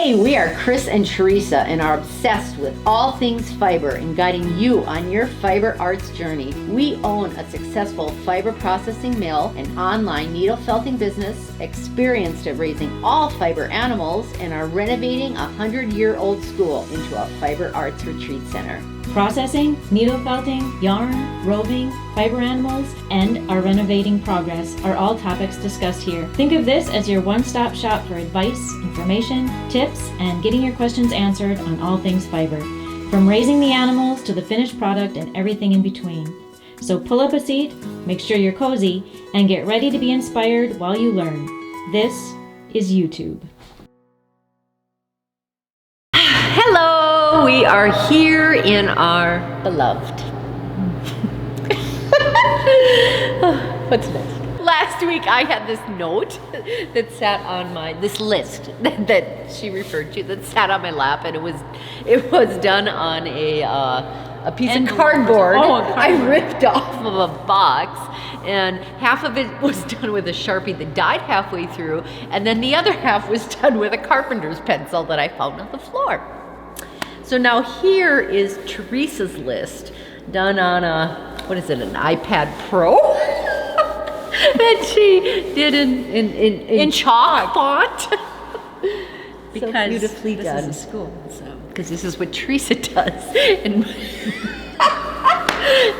Hey, we are Chris and Teresa and are obsessed with all things fiber and guiding you on your fiber arts journey. We own a successful fiber processing mill, an online needle felting business, experienced at raising all fiber animals, and are renovating a 100-year-old school into a fiber arts retreat center. Processing, needle felting, yarn, roving, fiber animals, and our renovating progress are all topics discussed here. Think of this as your one-stop shop for advice, information, tips, and getting your questions answered on all things fiber, from raising the animals to the finished product and everything in between. So pull up a seat, make sure you're cozy, and get ready to be inspired while you learn. This is EweTube. Hello, we are here in our beloved. What's next? Last week I had this note that sat on this list that she referred to that sat on my lap, and it was done on a piece of cardboard. I ripped off of a box, and half of it was done with a Sharpie that died halfway through, and then the other half was done with a carpenter's pencil that I found on the floor. So now here is Teresa's list, done on an iPad Pro that she did in chalk font. Because so beautifully this done. is a school, so. Because this is what Teresa does. And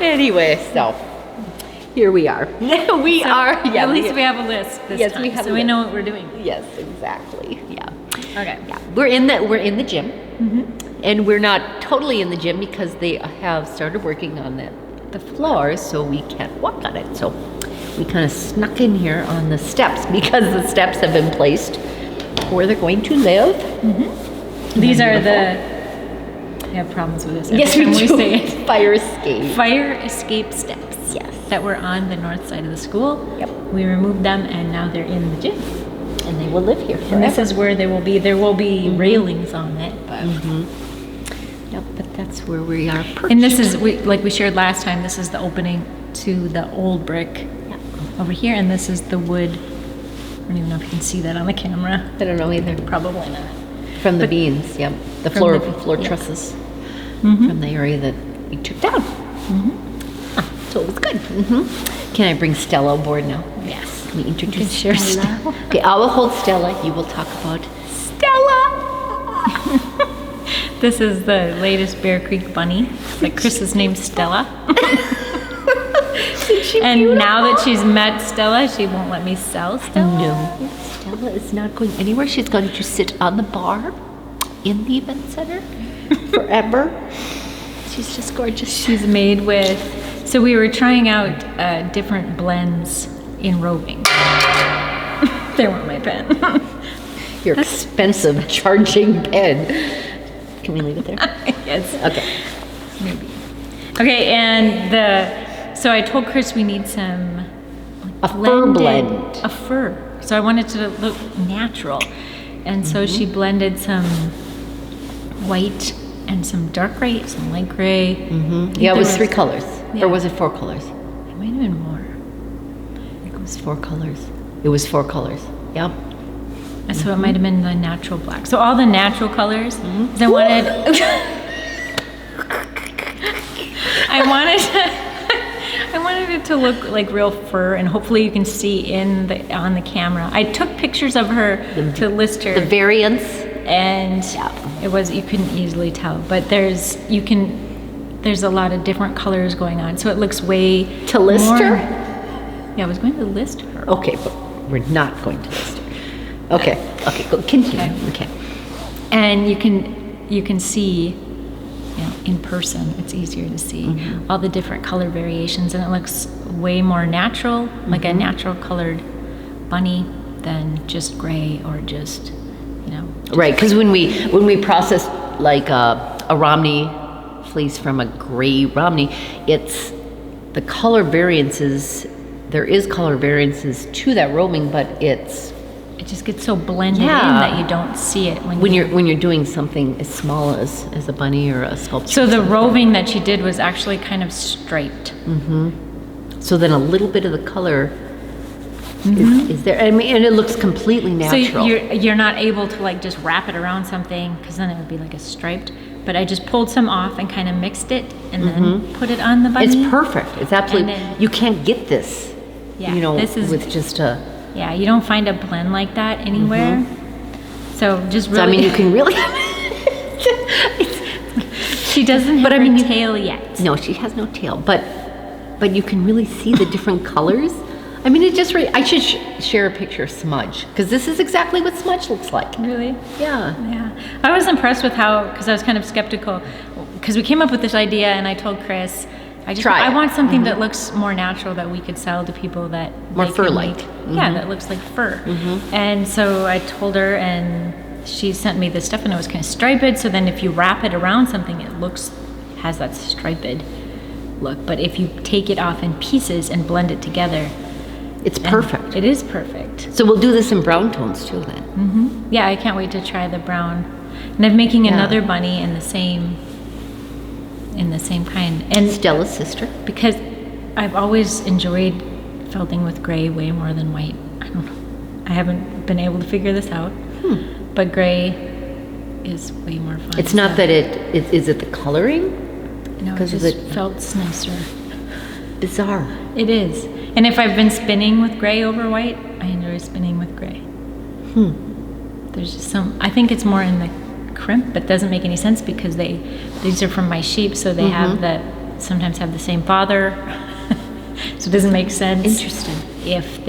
anyway, so here we are. At least we have a list this time, we have so we know what we're doing. Yes, exactly. Yeah. Okay. Yeah. We're in the gym. Mm-hmm. And we're not totally in the gym because they have started working on the floor, so we can't walk on it. So we kind of snuck in here on the steps because the steps have been placed where they're going to live. Mm-hmm. These are we have problems with this. Yes, we do. Fire escape steps. Yes. That were on the north side of the school. Yep. We removed them, and now they're in the gym. And they will live here forever. And this is where there will be mm-hmm. railings on it, but. Mm-hmm. Yep, but that's where we are perched. And this is, like we shared last time, this is the opening to the old brick over here, and this is the wood. I don't even know if you can see that on the camera. I don't know either. Probably not. From the beams, yep. The floor trusses from the area that we took down. Mm-hmm. So it was good. Mm-hmm. Can I bring Stella aboard now? Yes. Can we introduce Stella? Okay, I will hold Stella. You will talk about Stella. This is the latest Bear Creek bunny. Like Chris's name's Stella. And beautiful? Now that she's met Stella, she won't let me sell Stella. No, Stella is not going anywhere. She's going to sit on the bar in the event center forever. She's just gorgeous. She's made with, so we were trying out different blends in roving. There went my pen. Your expensive charging pen. Can we leave it there? Yes. Okay. Maybe. Okay, and so I told Chris we need some a fur blend. A fur. So I wanted to look natural. And so she blended some white and some dark gray, some light gray. Mm-hmm. Yeah, it was 3 colors. Yeah. Or was it 4 colors? It might have been more. I think it was 4 colors. It was 4 colors. Yep. So it might have been the natural black. So all the natural colors. I wanted it to look like real fur, and hopefully you can see on the camera. I took pictures of her to list her. The variants. And you couldn't easily tell, but there's a lot of different colors going on. So it looks way to list her? Yeah, I was going to list her. Okay, but we're not going to list her. Okay, go continue. Okay. And you can see, in person, it's easier to see all the different color variations, and it looks way more natural, like a natural colored bunny than just gray or just right, because when we process like a Romney fleece from a gray Romney, it's the color variances. There is color variances to that roving, but it just gets so blended in that you don't see it when you're doing something as small as a bunny or a sculpture. So the roving that she did was actually kind of striped. Mm-hmm. So then a little bit of the color is there. I mean, and it looks completely natural. So you're not able to like just wrap it around something because then it would be like a striped. But I just pulled some off and kind of mixed it and then put it on the bunny. It's perfect. It's absolutely. Then, you can't get this. Yeah, you know, this is with just a. Yeah, you don't find a blend like that anywhere. So just really. So, I mean, you can really. She doesn't have her tail yet. No, she has no tail. But you can really see the different colors. I mean, it just. I should share a picture of Smudge because this is exactly what Smudge looks like. Really? Yeah. Yeah. I was impressed with how, because I was kind of skeptical, because we came up with this idea and I told Chris, I want something that looks more natural that we could sell to people that more fur-like. Yeah, that looks like fur. And so I told her, and she sent me this stuff, and it was kind of striped. So then, if you wrap it around something, it has that striped look. But if you take it off in pieces and blend it together, it's perfect. It is perfect. So we'll do this in brown tones too, then. Yeah, I can't wait to try the brown. And I'm making another bunny in the same kind. And Stella's sister. Because I've always enjoyed felting with gray way more than white. I don't know. I haven't been able to figure this out. But gray is way more fun. It's not that is it the coloring? No, it just felts nicer. Bizarre. It is. And if I've been spinning with gray over white, I enjoy spinning with gray. There's just I think it's more in the crimp, but doesn't make any sense because these are from my sheep, so they sometimes have the same father. So it doesn't make sense. Interesting. If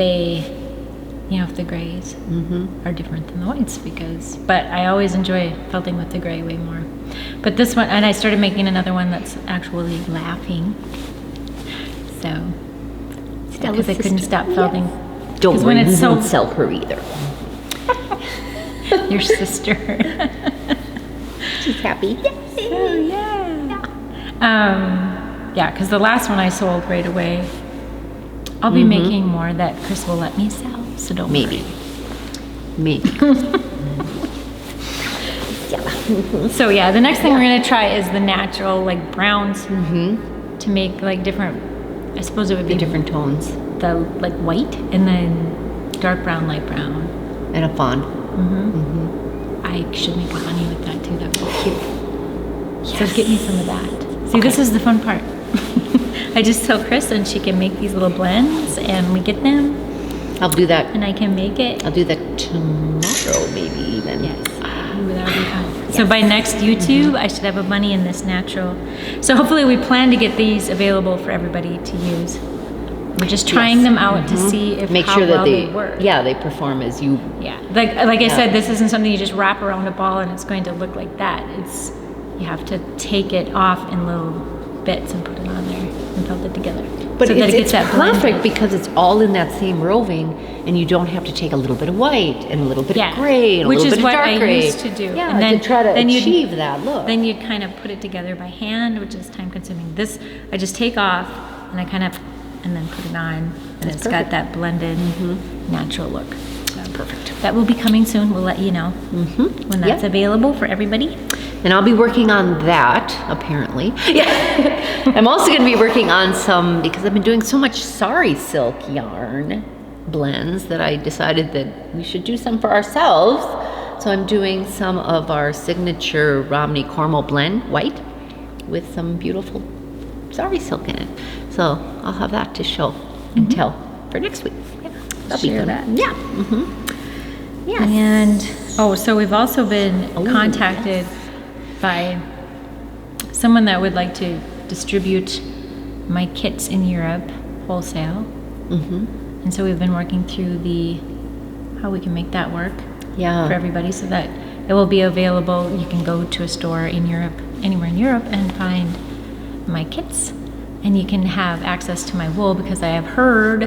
the grays are different than the whites but I always enjoy felting with the gray way more. But this one, and I started making another one that's actually laughing. So, because I couldn't stop felting. Yes. Don't worry, we won't sell her either. Your sister. She's happy. Oh, yeah. Yeah, because the last one I sold right away. I'll be making more that Chris will let me sell, so don't worry. Maybe. So yeah, the next thing we're gonna try is the natural like browns to make like different. I suppose it would be different tones. The like white and then dark brown, light brown, and a fawn. I should make a bunny with that too. That would be cute. Yes. So get me some of that. See, this is the fun part. I just tell Chris and she can make these little blends and we get them. I'll do that. And I can make it. I'll do that tomorrow, maybe even. Yes. Ooh, that would be fun. Yes. So by next YouTube, I should have a bunny in this natural. So hopefully we plan to get these available for everybody to use. We're just trying them out to see if make how sure that well they work. Yeah, they perform as you. Yeah, like I said, this isn't something you just wrap around a ball and it's going to look like that. You have to take it off in little bits and put it on there and felt it together. But so it's perfect because it's all in that same roving, and you don't have to take a little bit of white and a little bit of gray and a little bit of dark gray. Which is what I used to do. Yeah, and then, to try to achieve that look. Then you'd kind of put it together by hand, which is time consuming. This I just take off and I kind of and then put it on, and it's got that blended natural look. That's perfect. That will be coming soon. We'll let you know when that's available for everybody. And I'll be working on that, apparently. Yeah. I'm also going to be working on some, because I've been doing so much sari silk yarn blends that I decided that we should do some for ourselves. So I'm doing some of our signature Romney Cornwall blend, white, with some beautiful sari silk in it. So I'll have that to show and tell for next week. Yeah, that'll be fun. That. Yeah. Yes. And so we've also been contacted by someone that would like to distribute my kits in Europe wholesale. And so we've been working through how we can make that work for everybody so that it will be available. You can go to a store in Europe, anywhere in Europe, and find my kits, and you can have access to my wool, because I have heard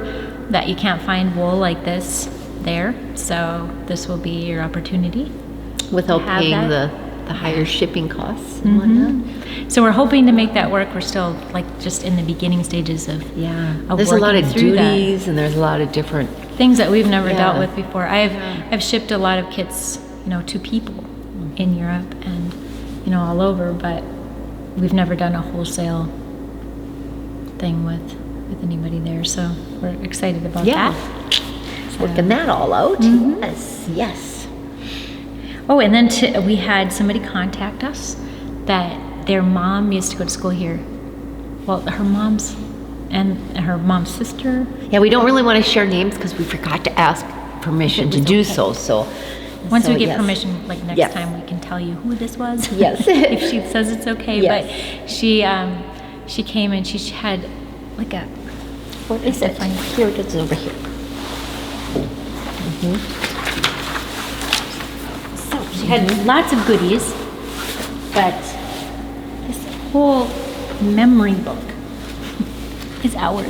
that you can't find wool like this there. So this will be your opportunity without paying the higher shipping costs and whatnot. So we're hoping to make that work. We're still like just in the beginning stages of there's a lot of duties and there's a lot of different things that we've never dealt with before. I've shipped a lot of kits, to people in Europe and all over, but we've never done a wholesale thing with anybody there. So we're excited about that. working that all out. Mm-hmm. Yes. Oh, and then we had somebody contact us that their mom used to go to school here. Well, her mom's sister. Yeah, we don't really want to share names because we forgot to ask permission to do so. So once we get yes. permission, like next time, we can tell you who this was. Yes. If she says it's okay. Yes. But she came and she had like a. What is it? Here it is over here. So she had lots of goodies, but this whole memory book is ours.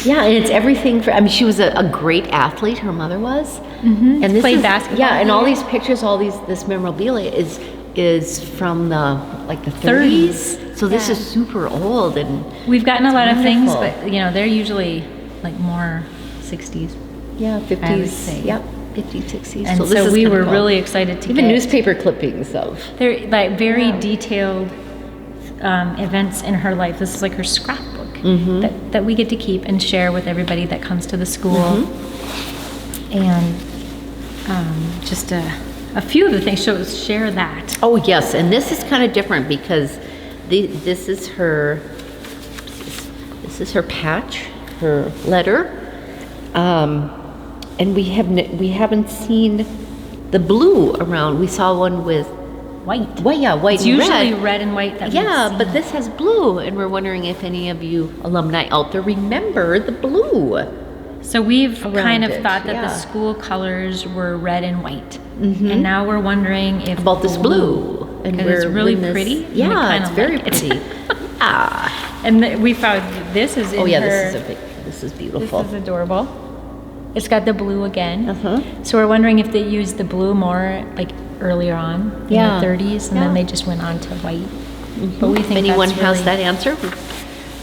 Yeah, and it's everything for. I mean, she was a great athlete. Her mother was, Mm-hmm. and this Played is, basketball. Yeah, and all these pictures, this memorabilia is from the 30s. So this is super old, and We've gotten a lot of things, wonderful. but they're usually like more 60s. yeah, 50s. I would say. Yep, 50s, 60s. And this so is we kinda were cool. really excited to Even get. newspaper clippings of. They're like very detailed events in her life. This is like her scrapbook that we get to keep and share with everybody that comes to the school. And just a few of the things. So share that. Oh yes, and this is kind of different because this is her patch, her letter, and we haven't seen the blue around. We saw one with White. white It's and red. usually red and white that Yeah, we've but seen. this has blue, and we're wondering if any of you alumni out there remember the blue. So we've kind of it, thought that yeah. the school colors were red and white. And now we're wondering if About this blue, and because it's really pretty. and we Yeah, kinda it's very like it. pretty. Ah. And we found this is in Oh yeah, her, this is beautiful. This is adorable. It's got the blue again. Uh-huh. So we're wondering if they used the blue more like earlier on in Yeah. the 30s, and Yeah. then they just went on to white. But we think If anyone that's has really, that answer,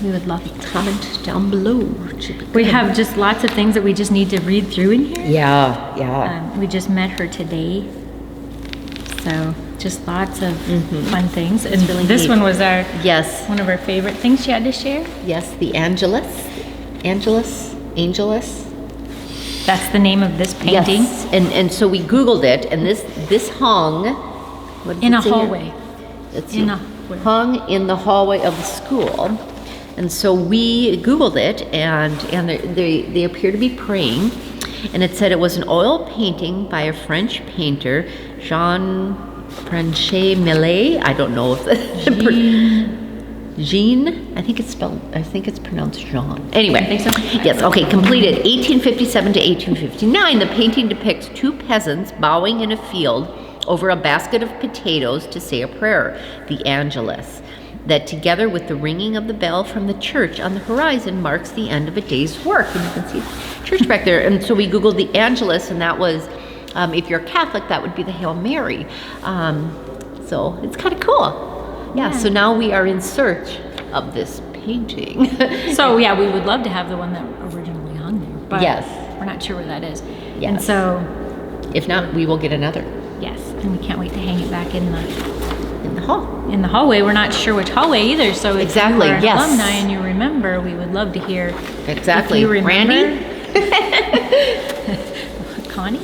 we would love to comment down below. It should be We good. have just lots of things that we just need to read through in here. Yeah. We just met her today, so just lots of fun things. And really this neat. one was Yes. one of our favorite things she had to share. Yes, the Angelus. That's the name of this painting. Yes, and so we Googled it, and this hung what does In it a say here? hallway. Let's In see. a- Hung in the hallway of the school, and so we Googled it, and they appear to be praying, and it said it was an oil painting by a French painter, Jean Franchet Millet. I don't know if Jean. I think it's pronounced Jean. Anyway, I think so. yes, okay, completed 1857 to 1859. The painting depicts two peasants bowing in a field over a basket of potatoes to say a prayer, the Angelus, that together with the ringing of the bell from the church on the horizon marks the end of a day's work. And you can see the church back there. And so we Googled the Angelus, and that was, if you're Catholic, that would be the Hail Mary. So it's kind of cool. Yeah, so now we are in search of this painting. So yeah, we would love to have the one that originally hung there, but Yes. we're not sure where that is. Yes. And so, If not, we will get another yes, and we can't wait to hang it back in the hall. hallway. We're not sure which hallway either, so if Exactly, you are an yes. alumni and you remember, we would love to hear. Exactly. If you remember. Randy? Connie?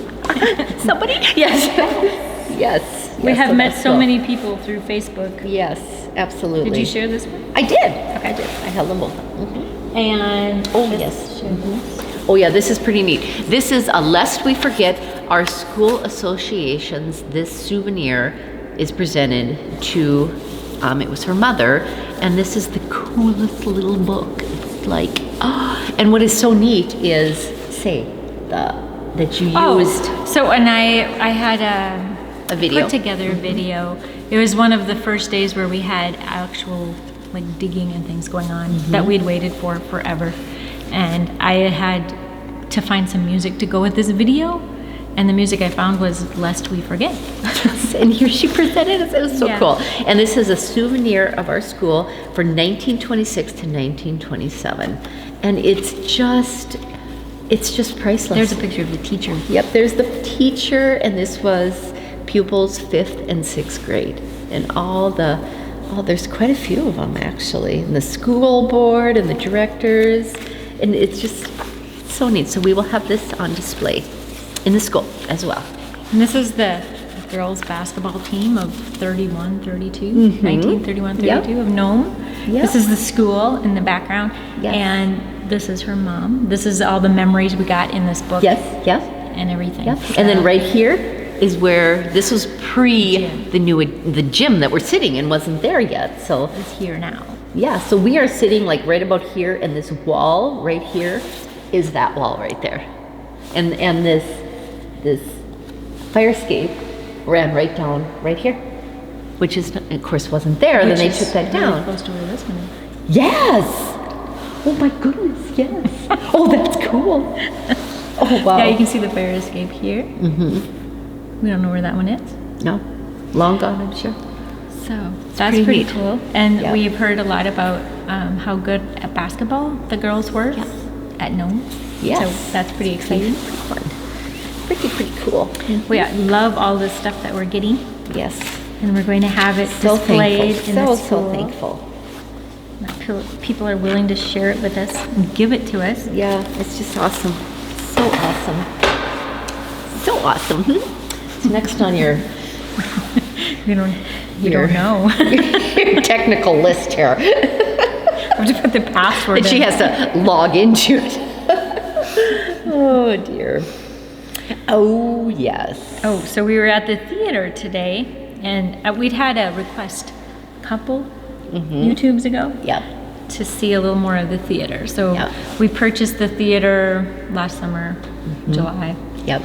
Somebody? Yes. Yes. We Yes, have so met that's so cool. many people through Facebook. Yes, absolutely. Did you share this one? I did. Okay, I did. I held them both up. And Oh, yes. Oh, yeah, this is pretty neat. This is lest we forget our school associations. This souvenir is presented to, it was her mother, and this is the coolest little book. It's like, and what is so neat is, that you used So, and I had a video. put together a video. It was one of the first days where we had actual like digging and things going on that we'd waited for forever. And I had to find some music to go with this video. And the music I found was Lest We Forget. And here she presented it. It was so Yeah. cool. And this is a souvenir of our school for 1926 to 1927. And it's just priceless. There's a picture of the teacher. Yep, there's the teacher, and this was pupils 5th and 6th grade. And there's quite a few of them actually. And the school board and the directors. And it's just So neat. So we will have this on display in the school as well. And this is the girls basketball team of 31, 32, 1931, 32 of Nome. Yep. This is the school in the background. Yes. And this is her mom. This is all the memories we got in this book. Yes, yes. And everything. Yep. And then right here is where this was pre the gym that we're sitting in wasn't there yet. So It's here now. yeah, so we are sitting like right about here, and this wall right here is that wall right there. And this fire escape ran right down right here, which is of course wasn't there, and then they took that Really down. close to where this one is. Yes. Oh my goodness, yes. Oh, that's cool. Oh wow. Yeah, you can see the fire escape here. We don't know where that one is. No, long gone, I'm sure. So that's pretty pretty neat. cool. And Yeah. we've heard a lot about how good at basketball the girls were at Nome. Yes. So that's pretty exciting. Pretty cool. We love all the stuff that we're getting, Yes. and we're going to have it So displayed thankful. in the So school. thankful. People are willing to share it with us and give it to us. Yeah, it's just awesome. So awesome. So awesome. So next on your We don't Your- know. your technical list here. I have to put the password And she in. has to log into it. Oh dear. Oh yes. Oh, so we were at the theater today, and we'd had a request a couple YouTubes ago Yep. to see a little more of the theater. So Yeah. we purchased the theater last summer, July. Yep.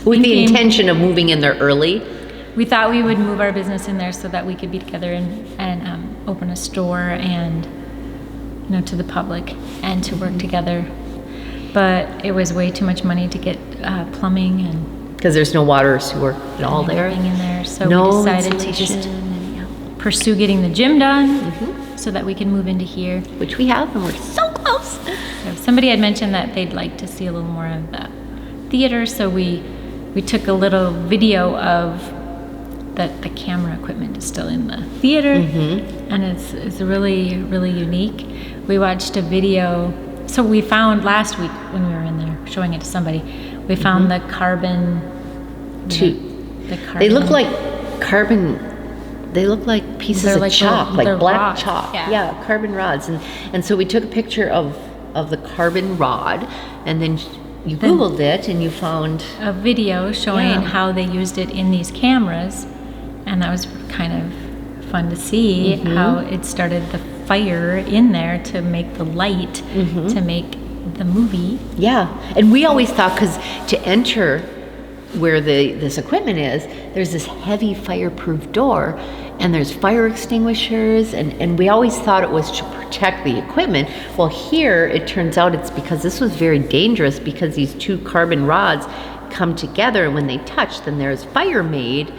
With the Thinking- intention of moving in there early. We thought we would move our business in there so that we could be together and open a store and, to the public and to work together. But it was way too much money to get plumbing and Because there's no water or sewer at all there. everything in there. So No we decided to just insulation and, yeah. pursue getting the gym done so that we can move into here. Which we have, and we're so close. So somebody had mentioned that they'd like to see a little more of the theater, so we took a little video of the camera equipment is still in the theater, and it's really, really unique. We watched a video. So we found last week when we were in there showing it to somebody, we found the carbon. Two. The carbon. They look like carbon. They look like pieces They're of like chalk, they're like black rods, chalk. yeah. Carbon rods, and so we took a picture of the carbon rod, and then you Googled it, and you found. A video showing Yeah. how they used it in these cameras, and that was kind of fun to see how it started the fire in there to make the light to make the movie. Yeah, and we always thought, because to enter where this equipment is, there's this heavy fireproof door, and there's fire extinguishers, and we always thought it was to protect the equipment. Well, here it turns out it's because this was very dangerous, because these two carbon rods come together, and when they touch, then there's fire made,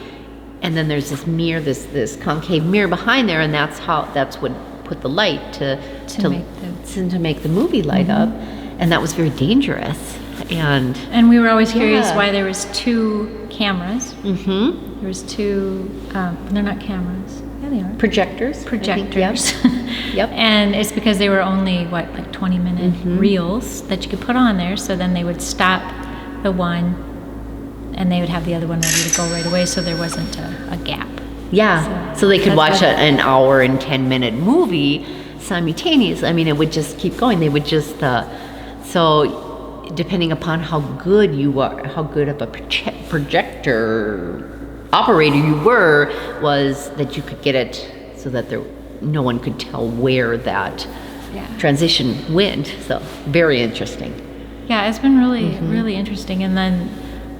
and then there's this mirror, this concave mirror behind there, and that's what put the light to make the movie light up, and that was very dangerous. And we were always curious Yeah. why there was two cameras. There was two. They're not cameras. Yeah, they are. projectors. I think, Projectors. Yep. And it's because they were only like 20-minute reels that you could put on there. So then they would stop the one, and they would have the other one ready to go right away, so there wasn't a gap. Yeah, so they could that's watch what- an hour and 10-minute movie simultaneously. I mean, it would just keep going. They would just, so depending upon how good you are, how good of a projector operator you were, was that you could get it so that no one could tell where that transition went. So very interesting. Yeah, it's been really, really interesting. And then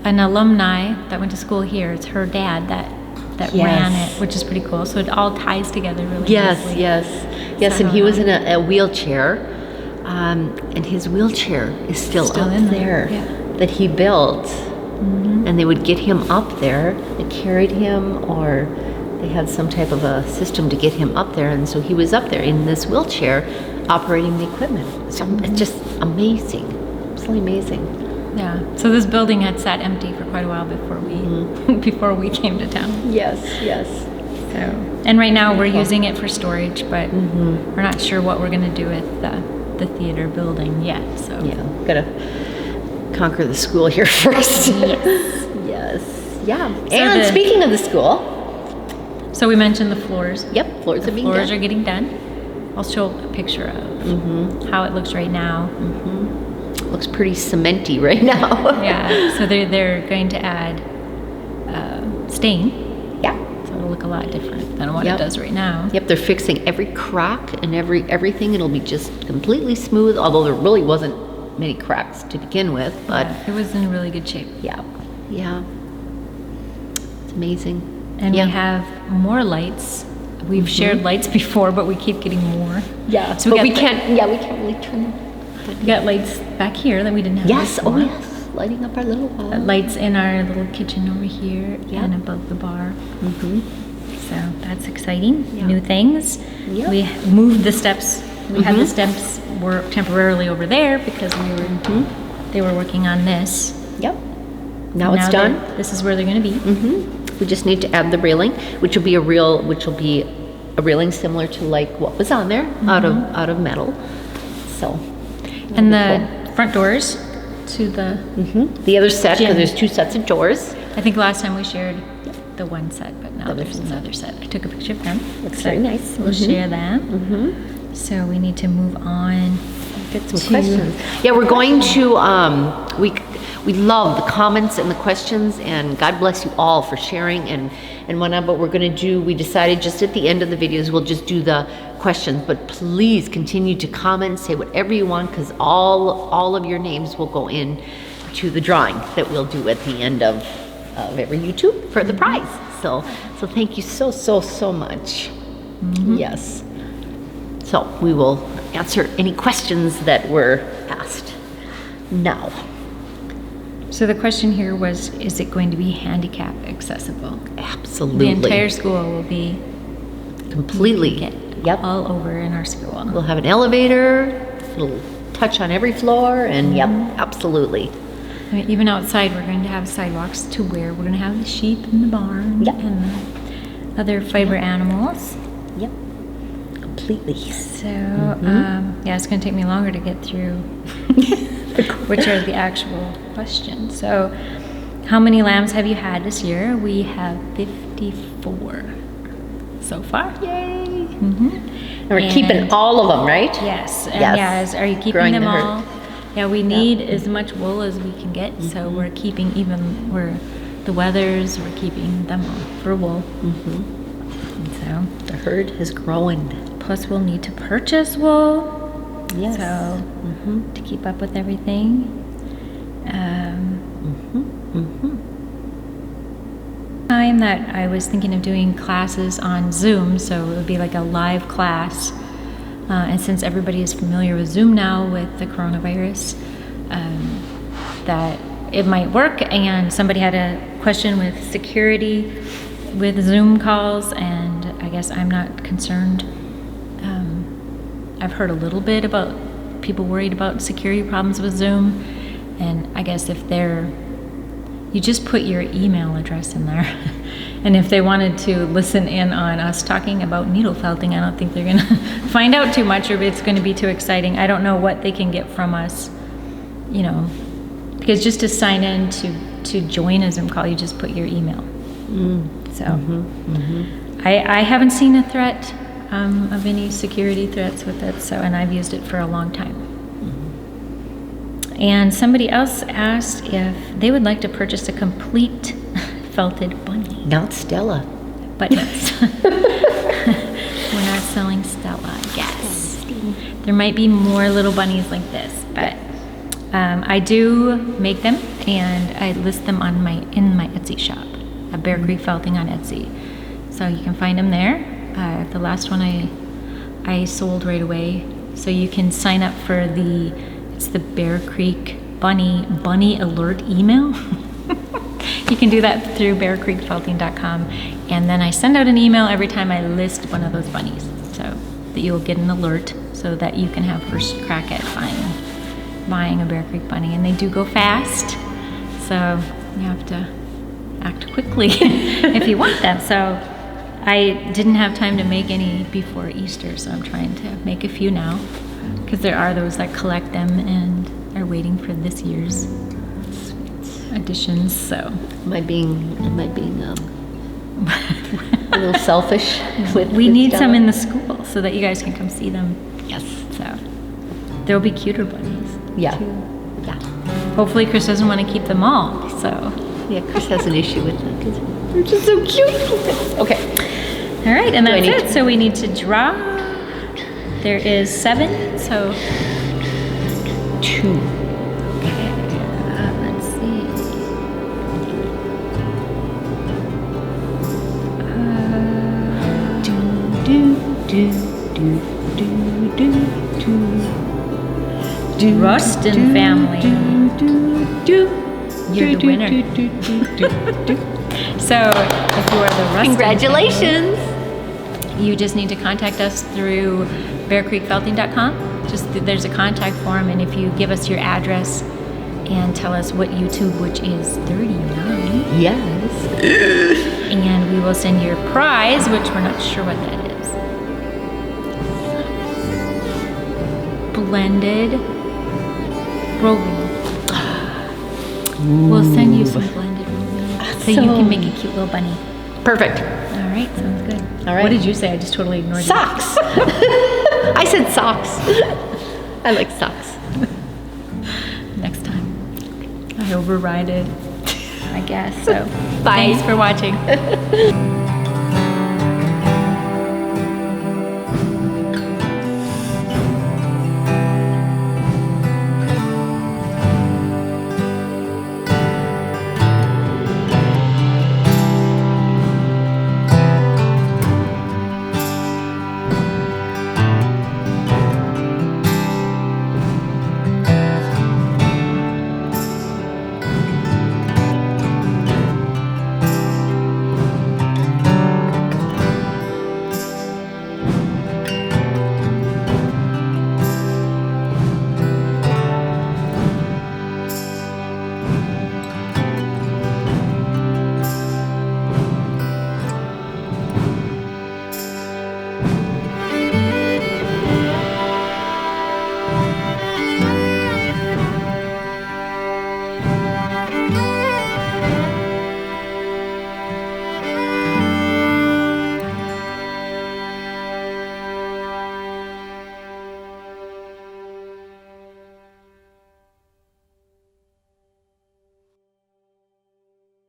an alumni that went to school here, it's her dad that ran it, which is pretty cool. So it all ties together really nicely. Yes, and he was in a wheelchair, and his wheelchair is still up in there there, that he built. And they would get him up there. They carried him, or they had some type of a system to get him up there, and so he was up there in this wheelchair operating the equipment. So it's just amazing, absolutely amazing. Yeah. So this building had sat empty for quite a while before we came to town. Yes. So, and right now we're using it for storage, but we're not sure what we're going to do with the theater building yet. So Yeah, gotta conquer the school here first. Yes. Yes. Yeah. So And speaking of the school, So we mentioned the floors. yep, floors are being Floors done. are getting done. I'll show a picture of how it looks right now. Looks pretty cementy right now. Yeah. So they're going to add stain, Yeah. so it'll look a lot different than what Yep. it does right now. Yep, they're fixing every crack and everything. It'll be just completely smooth, although there really wasn't many cracks to begin with, but It was in really good shape. yeah. Yeah. It's amazing. And Yeah. we have more lights. We've shared lights before, but we keep getting more. Yeah. So But we got can't really turn them. we got lights back here that we didn't have Yes, before. oh yes. Lighting up our little wall. Lights in our little kitchen over here Yeah. and above the bar. Mm-hmm. So that's exciting. Yeah. New things. Yep. We moved the steps. We had the steps work temporarily over there because they were working on this. Yep. Now it's done. This is where they're going to be. We just need to add the railing, which will be a railing similar to like what was on there, out of metal. So. And that'll the be front doors to the. cool. The other set, because Gym. there's 2 sets of doors. I think last time we shared the one set, but now Another there's set. another set. I took a picture of them. Looks So very nice. We'll share that. So we need to move on. Get some to- questions. Yeah, we're going to, we love the comments and the questions, and God bless you all for sharing and whatnot, but we're gonna we decided just at the end of the videos, we'll just do the questions, but please continue to comment, say whatever you want, because all of your names will go in to the drawing that we'll do at the end of every YouTube for the prize. So thank you so much. Yes. So we will answer any questions that were asked now. So the question here was, is it going to be handicap accessible? Absolutely. The entire school will be Completely. Yep. all over in our school. We'll have an elevator, it'll touch on every floor, and yep, absolutely. I mean, even outside, we're going to have sidewalks to where we're going to have the sheep in the barn Yep. and the other fiber animals. Yep. Completely. So, yeah, it's going to take me longer to get through, which are the actual questions. So, how many lambs have you had this year? We have 54 so far. Yay. And And we're keeping all of them, right? Yes. And Yes. are you keeping Growing them the herd. all? Yeah, we need as much wool as we can get, so we're keeping the wethers, we're keeping them all for wool. So, The herd is growing. plus we'll need to purchase wool. Yes. So, to keep up with everything. Time that I was thinking of doing classes on Zoom, so it would be like a live class. And since everybody is familiar with Zoom now with the coronavirus, that it might work. And somebody had a question with security with Zoom calls, and I guess I'm not concerned. I've heard a little bit about people worried about security problems with Zoom, and I guess you just put your email address in there. And if they wanted to listen in on us talking about needle felting, I don't think they're gonna find out too much, or it's gonna be too exciting. I don't know what they can get from us, because just to sign in to join a Zoom call, you just put your email. So I haven't seen a threat of any security threats with it, and I've used it for a long time. And somebody else asked if they would like to purchase a complete felted bunny. Not Stella. But yes. We're not selling Stella, yes. There might be more little bunnies like this, but I do make them, and I list them in my Etsy shop, Bear Creek Felting on Etsy. So you can find them there. The last one I sold right away. So you can sign up for it's the Bear Creek Bunny Alert email. You can do that through bearcreekfelting.com, and then I send out an email every time I list one of those bunnies, so that you'll get an alert, so that you can have first crack at buying a Bear Creek bunny. And they do go fast, so you have to act quickly if you want them. So I didn't have time to make any before Easter, so I'm trying to make a few now, because there are those that collect them and are waiting for this year's editions. So Am I being a little selfish? we need some in the school so that you guys can come see them. Yes. So there'll be cuter bunnies. Yeah. too. Yeah. Hopefully Chris doesn't want to keep them all. So Yeah, Chris has an issue with them because they're just so cute. Okay. all right, and Do I that's need it. So we need to draw. There is 7. So 2. let's see. Rustin family. You're the winner. So if you are the Rustin Congratulations. family, you just need to contact us through bearcreekfelting.com. Just there's a contact form, and if you give us your address and tell us what YouTube, which is 39, Yes. and we will send you a prize, which we're not sure what that is. Blended roving. We'll send you some blended roving so you can make a cute little bunny. Perfect. All right, sounds good. All right. What did you say? I just totally ignored you. Socks. I said socks. I like socks. Next time. I override it, I guess. So Bye. thanks for watching.